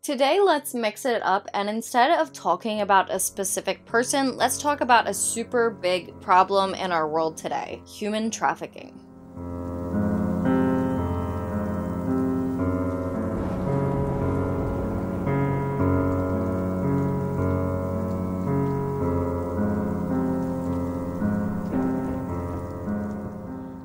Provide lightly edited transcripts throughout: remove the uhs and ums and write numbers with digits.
Today, let's mix it up, and instead of talking about a specific person, let's talk about a super big problem in our world today: human trafficking.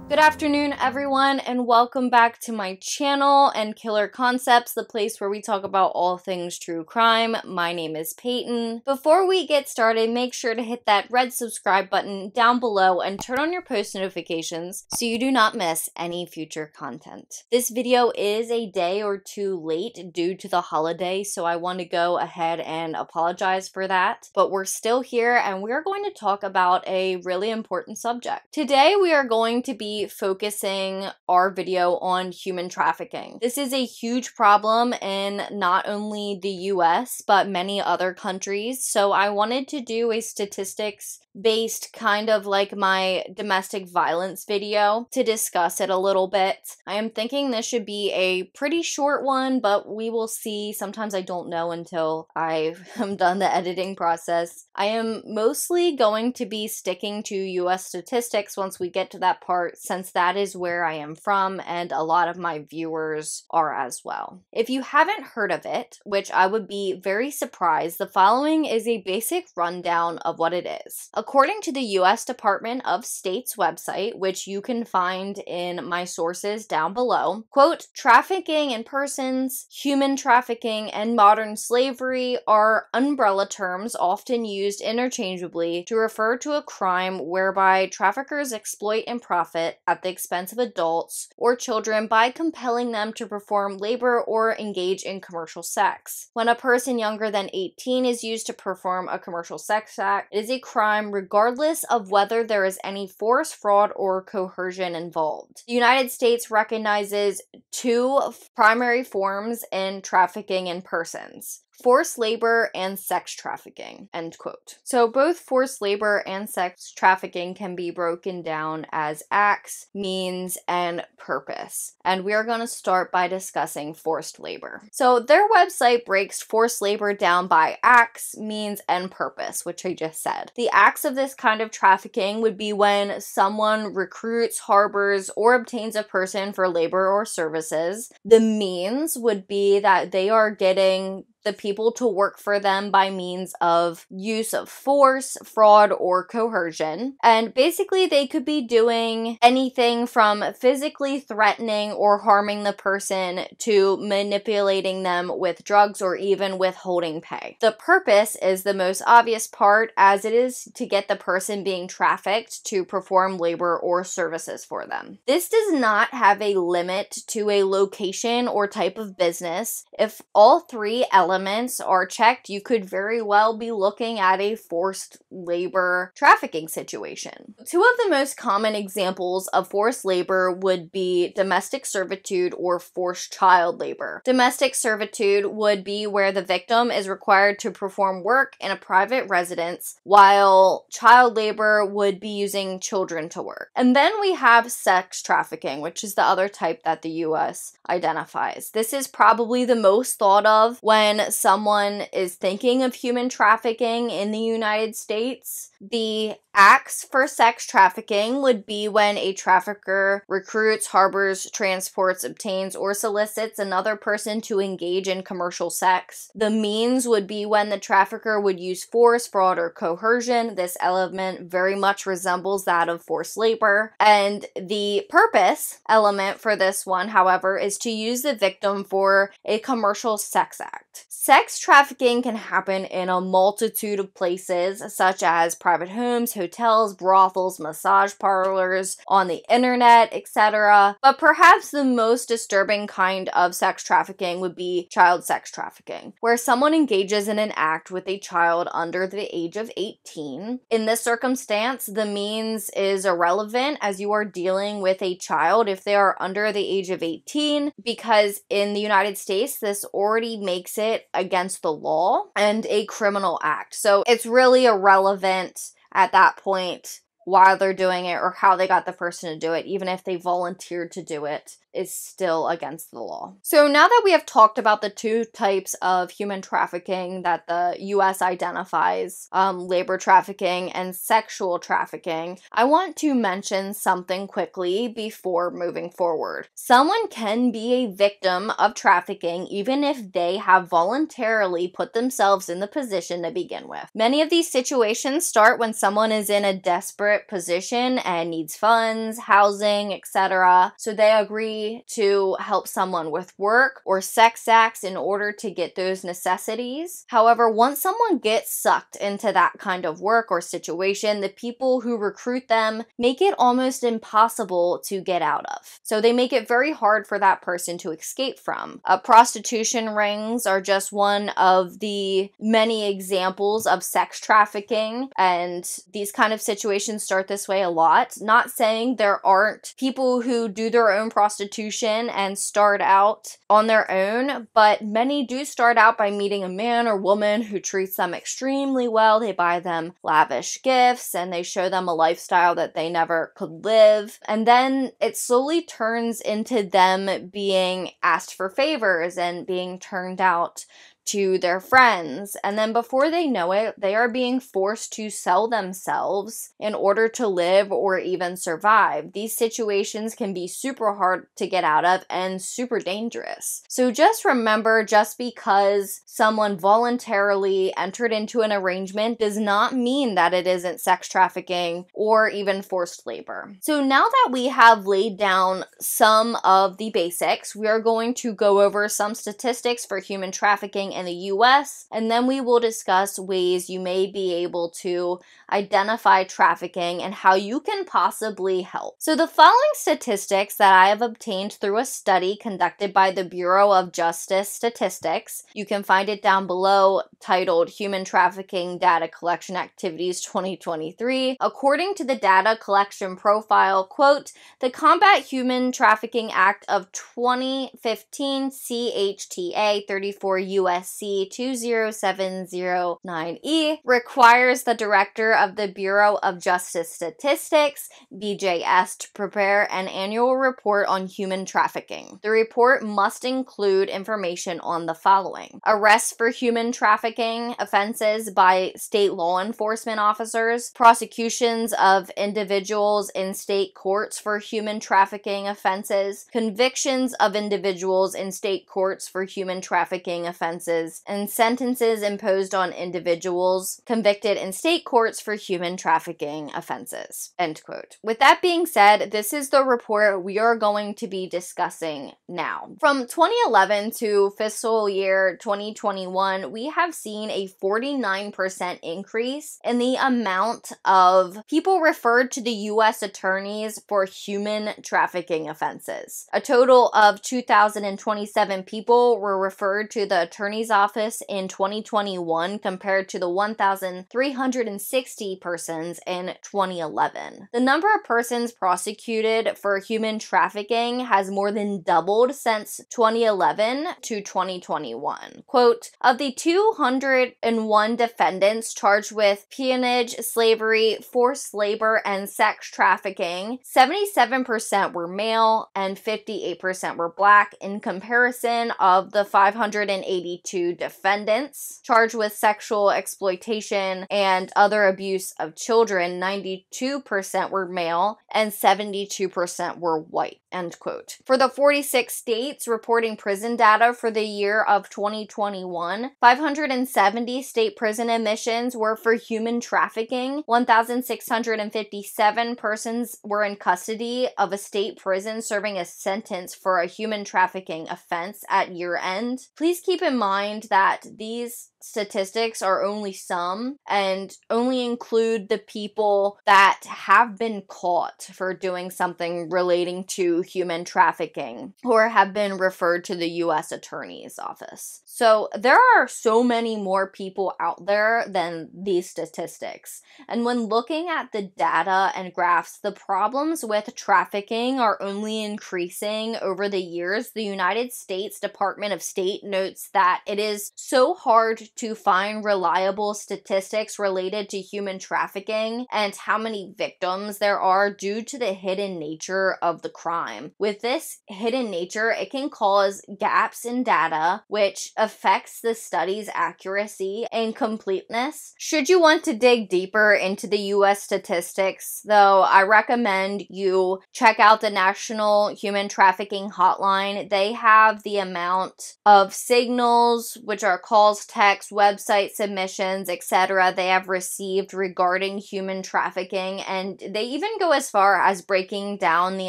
Good afternoon, everyone, and welcome back to my channel and Killer Concepts, the place where we talk about all things true crime. My name is Peyton. Before we get started, make sure to hit that red subscribe button down below and turn on your post notifications so you do not miss any future content. This video is a day or two late due to the holiday, so I want to go ahead and apologize for that. But we're still here, and we're going to talk about a really important subject. Today, we are going to be focusing our video on human trafficking. This is a huge problem in not only the US, but many other countries. So I wanted to do a statistics based kind of like my domestic violence video to discuss it a little bit. I am thinking this should be a pretty short one, but we will see. Sometimes I don't know until I am done the editing process. I am mostly going to be sticking to US statistics once we get to that part, since that is where I am from and a lot of my viewers are as well. If you haven't heard of it, which I would be very surprised, the following is a basic rundown of what it is. According to the US Department of State's website, which you can find in my sources down below, quote, "Trafficking in persons, human trafficking, and modern slavery are umbrella terms often used interchangeably to refer to a crime whereby traffickers exploit and profit at the expense of adults or children by compelling them to perform labor or engage in commercial sex. When a person younger than 18 is used to perform a commercial sex act, it is a crime regardless of whether there is any force, fraud, or coercion involved." The United States recognizes two primary forms in trafficking in persons: forced labor and sex trafficking, end quote. So both forced labor and sex trafficking can be broken down as acts, means, and purpose. And we are going to start by discussing forced labor. So their website breaks forced labor down by acts, means, and purpose, which I just said. The acts of this kind of trafficking would be when someone recruits, harbors, or obtains a person for labor or services. The means would be that they are getting the people to work for them by means of use of force, fraud, or coercion. And basically they could be doing anything from physically threatening or harming the person to manipulating them with drugs or even withholding pay. The purpose is the most obvious part, as it is to get the person being trafficked to perform labor or services for them. This does not have a limit to a location or type of business. If all three elements are checked, you could very well be looking at a forced labor trafficking situation. Two of the most common examples of forced labor would be domestic servitude or forced child labor. Domestic servitude would be where the victim is required to perform work in a private residence, while child labor would be using children to work. And then we have sex trafficking, which is the other type that the US identifies. This is probably the most thought of when someone is thinking of human trafficking in the United States. The acts for sex trafficking would be when a trafficker recruits, harbors, transports, obtains, or solicits another person to engage in commercial sex. The means would be when the trafficker would use force, fraud, or coercion. This element very much resembles that of forced labor. And the purpose element for this one, however, is to use the victim for a commercial sex act. Sex trafficking can happen in a multitude of places, such as private homes, hotels, brothels, massage parlors, on the internet, etc. But perhaps the most disturbing kind of sex trafficking would be child sex trafficking, where someone engages in an act with a child under the age of 18. In this circumstance, the means is irrelevant, as you are dealing with a child if they are under the age of 18, because in the United States, this already makes it against the law and a criminal act. So it's really irrelevant at that point why they're doing it or how they got the person to do it. Even if they volunteered to do it, is still against the law. So now that we have talked about the two types of human trafficking that the US identifies, labor trafficking and sexual trafficking, I want to mention something quickly before moving forward. Someone can be a victim of trafficking even if they have voluntarily put themselves in the position to begin with. Many of these situations start when someone is in a desperate position and needs funds, housing, etc. So they agree to help someone with work or sex acts in order to get those necessities. However, once someone gets sucked into that kind of work or situation, the people who recruit them make it almost impossible to get out of. So they make it very hard for that person to escape from. Prostitution rings are just one of the many examples of sex trafficking, and these kind of situations start this way a lot. Not saying there aren't people who do their own prostitution and start out on their own, but many do start out by meeting a man or woman who treats them extremely well. They buy them lavish gifts and they show them a lifestyle that they never could live. And then it slowly turns into them being asked for favors and being turned out to their friends, and then before they know it, they are being forced to sell themselves in order to live or even survive. These situations can be super hard to get out of and super dangerous. So just remember, just because someone voluntarily entered into an arrangement does not mean that it isn't sex trafficking or even forced labor. So now that we have laid down some of the basics, we are going to go over some statistics for human trafficking in the US, and then we will discuss ways you may be able to identify trafficking and how you can possibly help. So the following statistics that I have obtained through a study conducted by the Bureau of Justice Statistics, you can find it down below, titled Human Trafficking Data Collection Activities 2023. According to the data collection profile, quote, the Combat Human Trafficking Act of 2015 CHTA 34 USC 20709E requires the Director of the Bureau of Justice Statistics, BJS, to prepare an annual report on human trafficking. The report must include information on the following: arrests for human trafficking offenses by state law enforcement officers, prosecutions of individuals in state courts for human trafficking offenses, convictions of individuals in state courts for human trafficking offenses, and sentences imposed on individuals convicted in state courts for human trafficking offenses. End quote. With that being said, this is the report we are going to be discussing now. From 2011 to fiscal year 2021, we have seen a 49% increase in the amount of people referred to the U.S. attorneys for human trafficking offenses. A total of 2,027 people were referred to the attorney's office in 2021 compared to the 1,360 persons in 2011. The number of persons prosecuted for human trafficking has more than doubled since 2011 to 2021. Quote, of the 201 defendants charged with peonage, slavery, forced labor, and sex trafficking, 77% were male and 58% were Black. In comparison, of the 582 defendants charged with sexual exploitation and other abuse of children, 92% were male and 72% were white. End quote. For the 46 states reporting prison data for the year of 2021, 570 state prison admissions were for human trafficking. 1,657 persons were in custody of a state prison serving a sentence for a human trafficking offense at year end. Please keep in mind that these statistics are only some and only include the people that have been caught for doing something relating to human trafficking or have been referred to the U.S. Attorney's Office. So there are so many more people out there than these statistics. And when looking at the data and graphs, the problems with trafficking are only increasing over the years. The United States Department of State notes that it is so hard to find reliable statistics related to human trafficking and how many victims there are due to the hidden nature of the crime. With this hidden nature, it can cause gaps in data, which affects the study's accuracy and completeness. Should you want to dig deeper into the US statistics, though, I recommend you check out the National Human Trafficking Hotline. They have the amount of signals, which are calls, texts, website submissions, etc., they have received regarding human trafficking, and they even go as far as breaking down the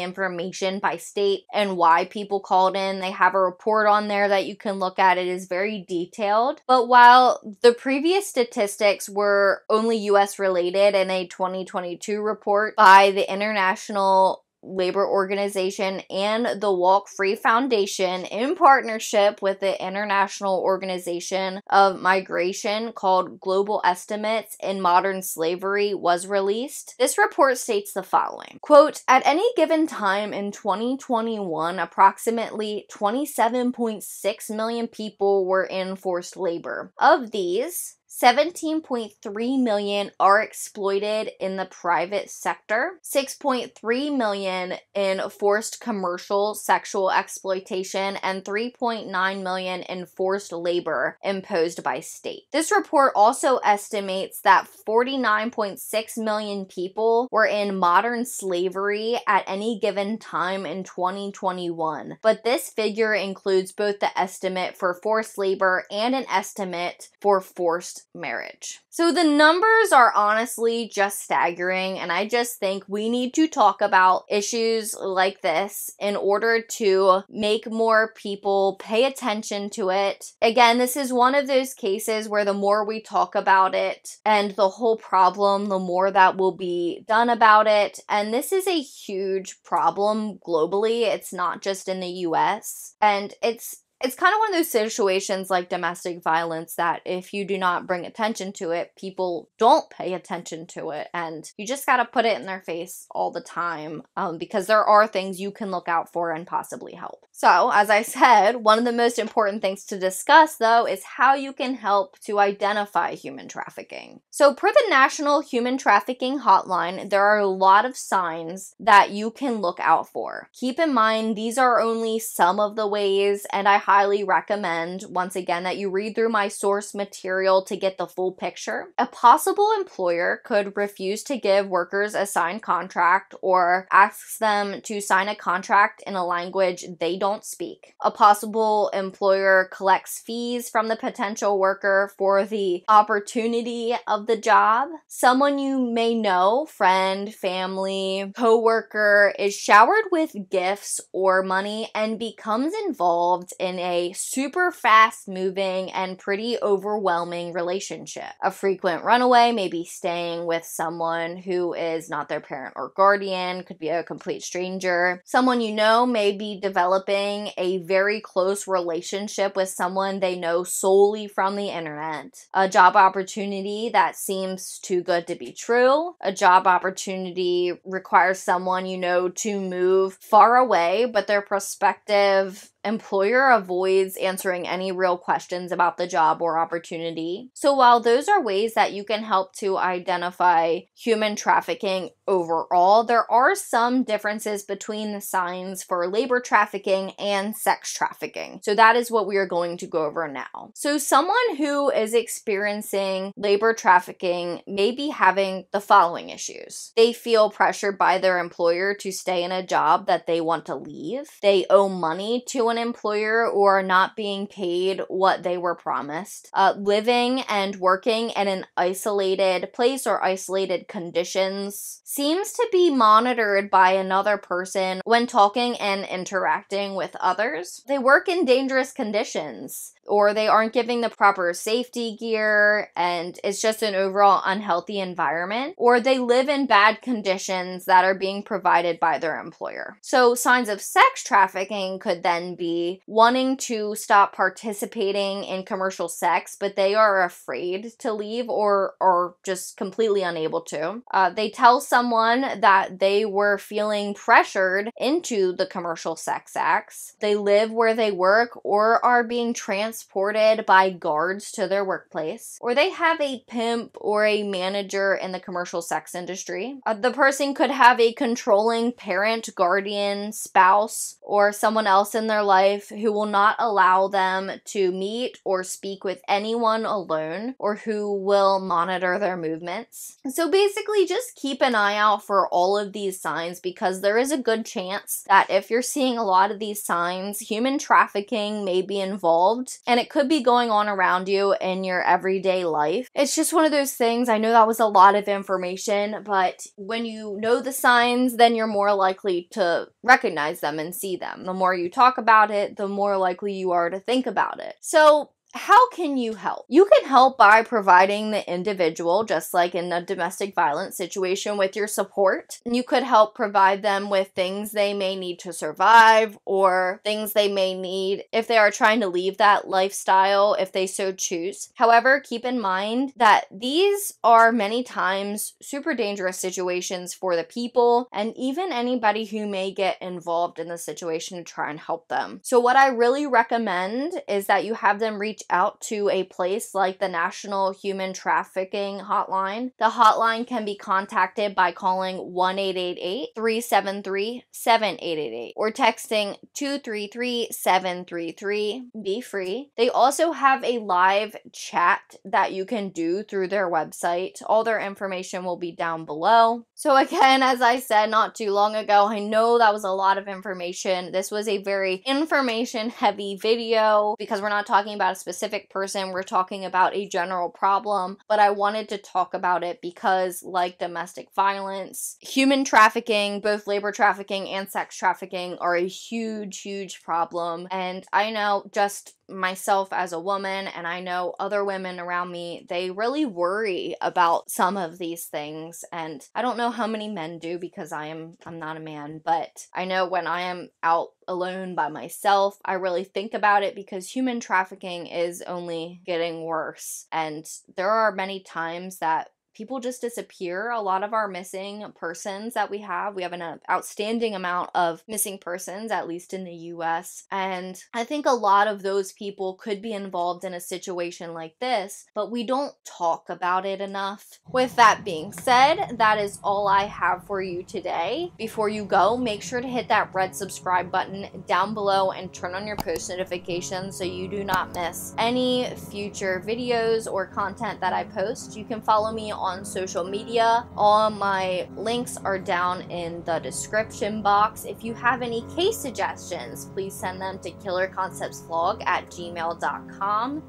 information by state and why people called in. They have a report on there that you can look at. It is very detailed. But while the previous statistics were only US related in a 2022 report by the International Labor Organization and the Walk Free Foundation in partnership with the International Organization of Migration called Global Estimates in Modern Slavery was released. This report states the following, quote, "At any given time in 2021, approximately 27.6 million people were in forced labor. Of these, 17.3 million are exploited in the private sector, 6.3 million in forced commercial sexual exploitation, and 3.9 million in forced labor imposed by state." This report also estimates that 49.6 million people were in modern slavery at any given time in 2021. But this figure includes both the estimate for forced labor and an estimate for forced marriage. So the numbers are honestly just staggering, and I just think we need to talk about issues like this in order to make more people pay attention to it. Again, this is one of those cases where the more we talk about it and the whole problem, the more that will be done about it. And this is a huge problem globally. It's not just in the US. And it's kind of one of those situations like domestic violence that if you do not bring attention to it, people don't pay attention to it. And you just got to put it in their face all the time because there are things you can look out for and possibly help. So, as I said, one of the most important things to discuss, though, is how you can help to identify human trafficking. So, per the National Human Trafficking Hotline, there are a lot of signs that you can look out for. Keep in mind, these are only some of the ways, and I highly recommend, once again, that you read through my source material to get the full picture. A possible employer could refuse to give workers a signed contract or asks them to sign a contract in a language they don't speak. A possible employer collects fees from the potential worker for the opportunity of the job. Someone you may know, friend, family, coworker, is showered with gifts or money and becomes involved in a super fast moving and pretty overwhelming relationship. A frequent runaway may be staying with someone who is not their parent or guardian, could be a complete stranger. Someone you know may be developing a very close relationship with someone they know solely from the internet. A job opportunity that seems too good to be true. A job opportunity requires someone you know to move far away, but their prospective employer avoids answering any real questions about the job or opportunity. So while those are ways that you can help to identify human trafficking overall, there are some differences between the signs for labor trafficking and sex trafficking. So that is what we are going to go over now. So someone who is experiencing labor trafficking may be having the following issues. They feel pressured by their employer to stay in a job that they want to leave. They owe money to an employer or are not being paid what they were promised. Living and working in an isolated place or isolated conditions seems to be monitored by another person when talking and interacting with others. They work in dangerous conditions, or they aren't giving the proper safety gear, and it's just an overall unhealthy environment, or they live in bad conditions that are being provided by their employer. So signs of sex trafficking could then be wanting to stop participating in commercial sex, but they are afraid to leave or just completely unable to. They tell someone that they were feeling pressured into the commercial sex acts. They live where they work or are being transported by guards to their workplace, or they have a pimp or a manager in the commercial sex industry. The person could have a controlling parent, guardian, spouse, or someone else in their life who will not allow them to meet or speak with anyone alone, or who will monitor their movements. So basically, just keep an eye out for all of these signs, because there is a good chance that if you're seeing a lot of these signs, human trafficking may be involved, and it could be going on around you in your everyday life. It's just one of those things. I know that was a lot of information, but when you know the signs, then you're more likely to recognize them and see them. The more you talk about it, the more likely you are to think about it. So how can you help? You can help by providing the individual, just like in a domestic violence situation, with your support. You could help provide them with things they may need to survive, or things they may need if they are trying to leave that lifestyle, if they so choose. However, keep in mind that these are many times super dangerous situations for the people and even anybody who may get involved in the situation to try and help them. So what I really recommend is that you have them reach out to a place like the National Human Trafficking Hotline. The hotline can be contacted by calling 1-888-373-7888 or texting 233-733. Be free. They also have a live chat that you can do through their website. All their information will be down below. So again, as I said not too long ago, I know that was a lot of information. This was a very information heavy video because we're not talking about a specific person, we're talking about a general problem, but I wanted to talk about it because, like domestic violence, human trafficking, both labor trafficking and sex trafficking, are a huge problem. And I know just myself as a woman, and I know other women around me, they really worry about some of these things. And I don't know how many men do, because I'm not a man, but I know when I am out alone by myself, I really think about it, because human trafficking is only getting worse. And there are many times that people just disappear. A lot of our missing persons that we have an outstanding amount of missing persons, at least in the US. And I think a lot of those people could be involved in a situation like this, but we don't talk about it enough. With that being said, that is all I have for you today. Before you go, make sure to hit that red subscribe button down below and turn on your post notifications so you do not miss any future videos or content that I post. You can follow me on social media. All my links are down in the description box. If you have any case suggestions, please send them to killerconceptsvlog@gmail.com.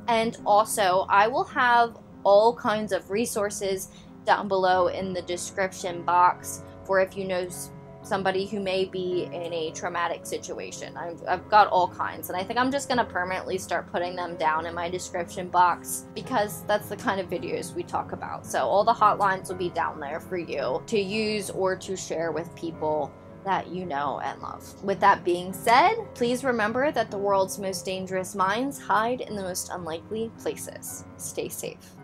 And also, I will have all kinds of resources down below in the description box for if you know somebody who may be in a traumatic situation. I've got all kinds, and I think I'm just gonna permanently start putting them down in my description box, because that's the kind of videos we talk about. So all the hotlines will be down there for you to use or to share with people that you know and love. With that being said, please remember that the world's most dangerous minds hide in the most unlikely places. Stay safe.